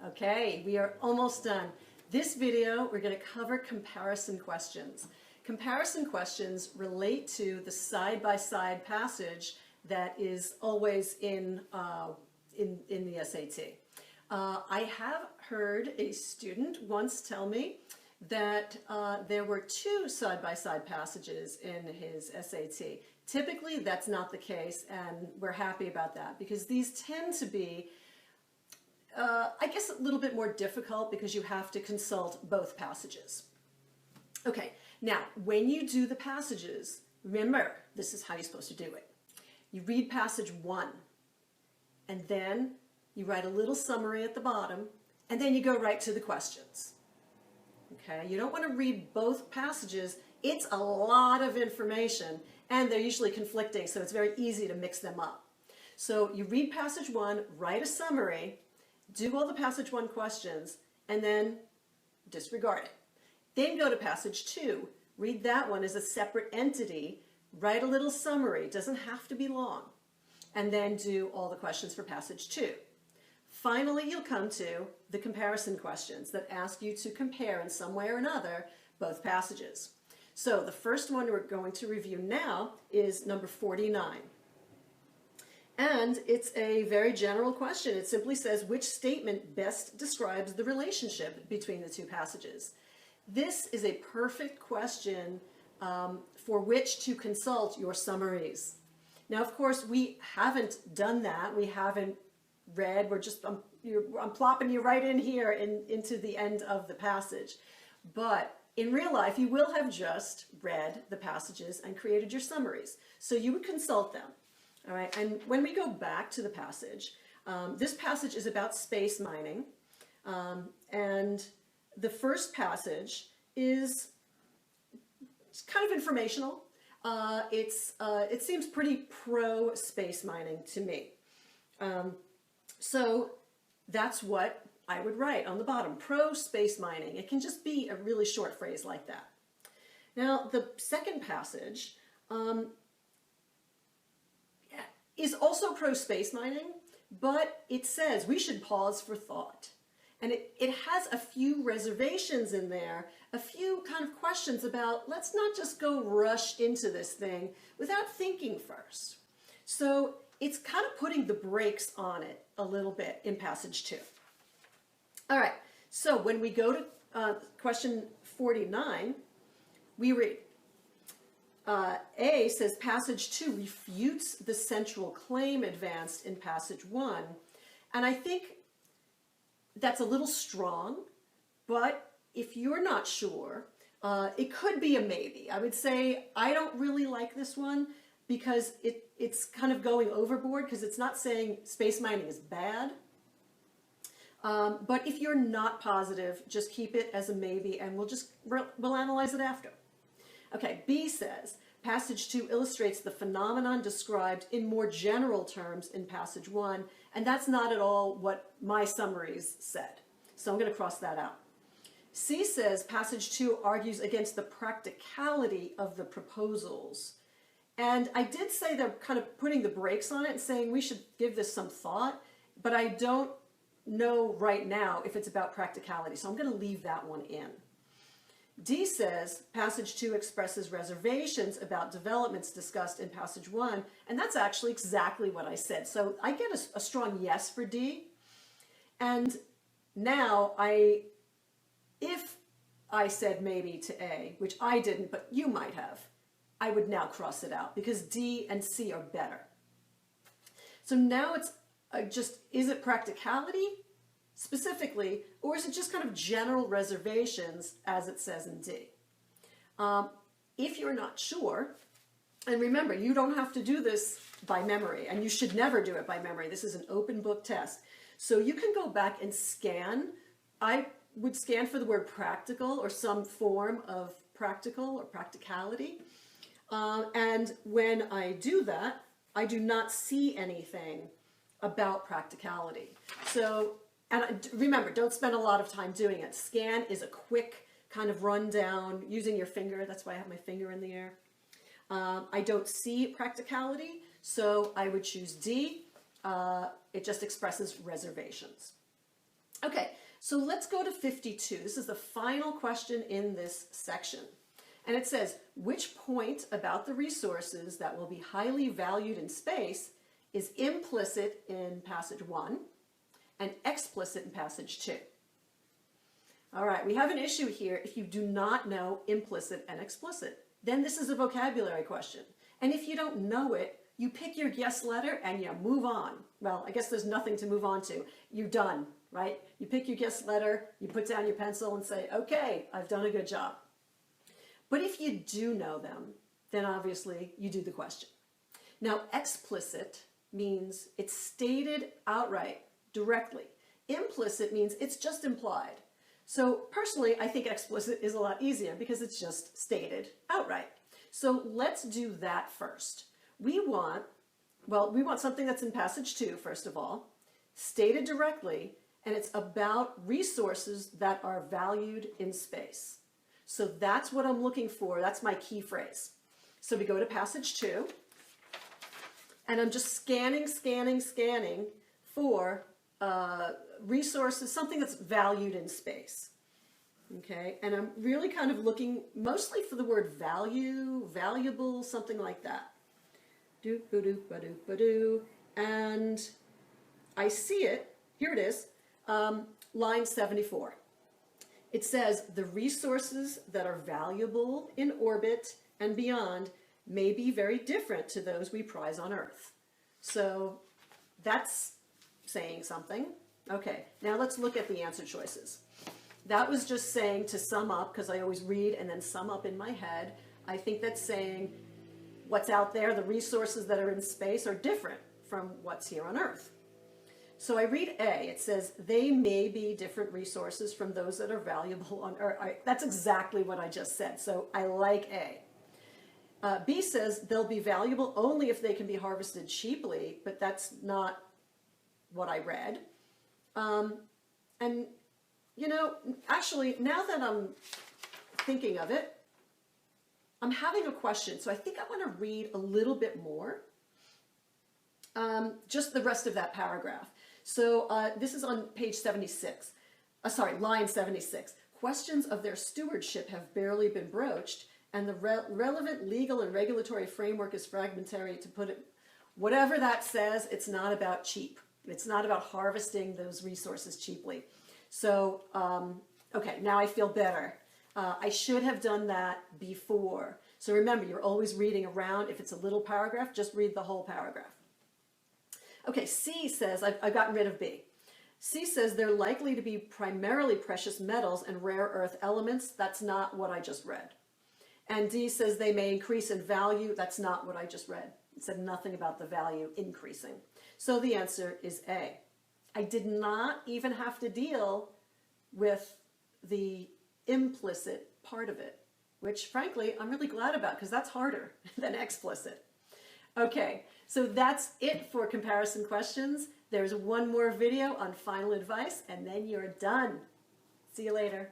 Okay, we are almost done. This video, we're going to cover comparison questions. Comparison questions relate to the side-by-side passage that is always in the SAT. I have heard a student once tell me that there were two side-by-side passages in his SAT. Typically, that's not the case, and we're happy about that because these tend to be I guess a little bit more difficult because you have to consult both passages. Okay, now when you do the passages, remember, this is how you're supposed to do it. You read passage 1, and then you write a little summary at the bottom, and then you go right to the questions. Okay, you don't want to read both passages. It's a lot of information, and they're usually conflicting, so it's very easy to mix them up. So you read passage 1, write a summary, do all the passage 1 questions, and then disregard it. Then go to passage 2, read that one as a separate entity, write a little summary, doesn't have to be long, and then do all the questions for passage 2. Finally, you'll come to the comparison questions that ask you to compare in some way or another both passages. So the first one we're going to review now is number 49. And it's a very general question. It simply says, which statement best describes the relationship between the two passages? This is a perfect question for which to consult your summaries. Now, of course, we haven't done that. We haven't read. We're just, I'm plopping you right in here into the end of the passage. But in real life, you will have just read the passages and created your summaries. So you would consult them. All right, and when we go back to the passage, this passage is about space mining, and the first passage is kind of informational. It seems pretty pro space mining to me. So that's what I would write on the bottom, pro space mining. It can just be a really short phrase like that. Now, the second passage is also pro space mining, but it says we should pause for thought. And it has a few reservations in there, a few kind of questions about let's not just go rush into this thing without thinking first. So it's kind of putting the brakes on it a little bit in passage 2. All right, so when we go to question 49, we read, A says passage 2 refutes the central claim advanced in passage 1. And I think that's a little strong, but if you're not sure, it could be a maybe. I would say I don't really like this one because it's kind of going overboard because it's not saying space mining is bad. But if you're not positive, just keep it as a maybe and we'll analyze it after. Okay, B says, passage 2 illustrates the phenomenon described in more general terms in passage 1, and that's not at all what my summaries said. So I'm going to cross that out. C says, passage 2 argues against the practicality of the proposals. And I did say they're kind of putting the brakes on it and saying we should give this some thought, but I don't know right now if it's about practicality, so I'm going to leave that one in. D says, passage 2 expresses reservations about developments discussed in passage 1, and that's actually exactly what I said. So I get a strong yes for D. And now if I said maybe to A, which I didn't, but you might have, I would now cross it out because D and C are better. So now it's is it practicality specifically, or is it just kind of general reservations as it says in D? If you're not sure, and remember, you don't have to do this by memory, and you should never do it by memory. This is an open book test. So you can go back and scan. I would scan for the word practical or some form of practical or practicality. And when I do that, I do not see anything about practicality. So, and remember, don't spend a lot of time doing it. Scan is a quick kind of rundown using your finger. That's why I have my finger in the air. I don't see practicality, so I would choose D. It just expresses reservations. Okay, so let's go to 52. This is the final question in this section. And it says, which point about the resources that will be highly valued in space is implicit in passage 1 and explicit in passage 2? All right, we have an issue here if you do not know implicit and explicit. Then this is a vocabulary question. And if you don't know it, you pick your guess letter and you move on. Well, I guess there's nothing to move on to. You're done, right? You pick your guess letter, you put down your pencil and say, okay, I've done a good job. But if you do know them, then obviously you do the question. Now, explicit means it's stated outright, directly. Implicit means it's just implied. So personally, I think explicit is a lot easier because it's just stated outright. So let's do that first. We want something that's in passage 2, first of all, stated directly, and it's about resources that are valued in space. So that's what I'm looking for. That's my key phrase. So we go to passage 2, and I'm just scanning for resources, something that's valued in space. Okay, and I'm really kind of looking mostly for the word value, valuable, something like that. And I see it, here it is, line 74. It says the resources that are valuable in orbit and beyond may be very different to those we prize on Earth. So that's saying something. Okay, now let's look at the answer choices. That was just saying to sum up, because I always read and then sum up in my head. I think that's saying what's out there, the resources that are in space are different from what's here on Earth. So I read A, it says they may be different resources from those that are valuable on Earth. That's exactly what I just said, so I like A. B says they'll be valuable only if they can be harvested cheaply, but that's not what I read. And, you know, actually, now that I'm thinking of it, I'm having a question, so I think I want to read a little bit more, just the rest of that paragraph. So this is on page 76, line 76. Questions of their stewardship have barely been broached, and the relevant legal and regulatory framework is fragmentary, to put it, whatever that says, it's not about cheap. It's not about harvesting those resources cheaply. So, okay, now I feel better. I should have done that before. So remember, you're always reading around. If it's a little paragraph, just read the whole paragraph. Okay, C says, I've gotten rid of B. C says they're likely to be primarily precious metals and rare earth elements. That's not what I just read. And D says they may increase in value. That's not what I just read. It said nothing about the value increasing. So the answer is A. I did not even have to deal with the implicit part of it, which frankly, I'm really glad about because that's harder than explicit. Okay, so that's it for comparison questions. There's one more video on final advice and then you're done. See you later.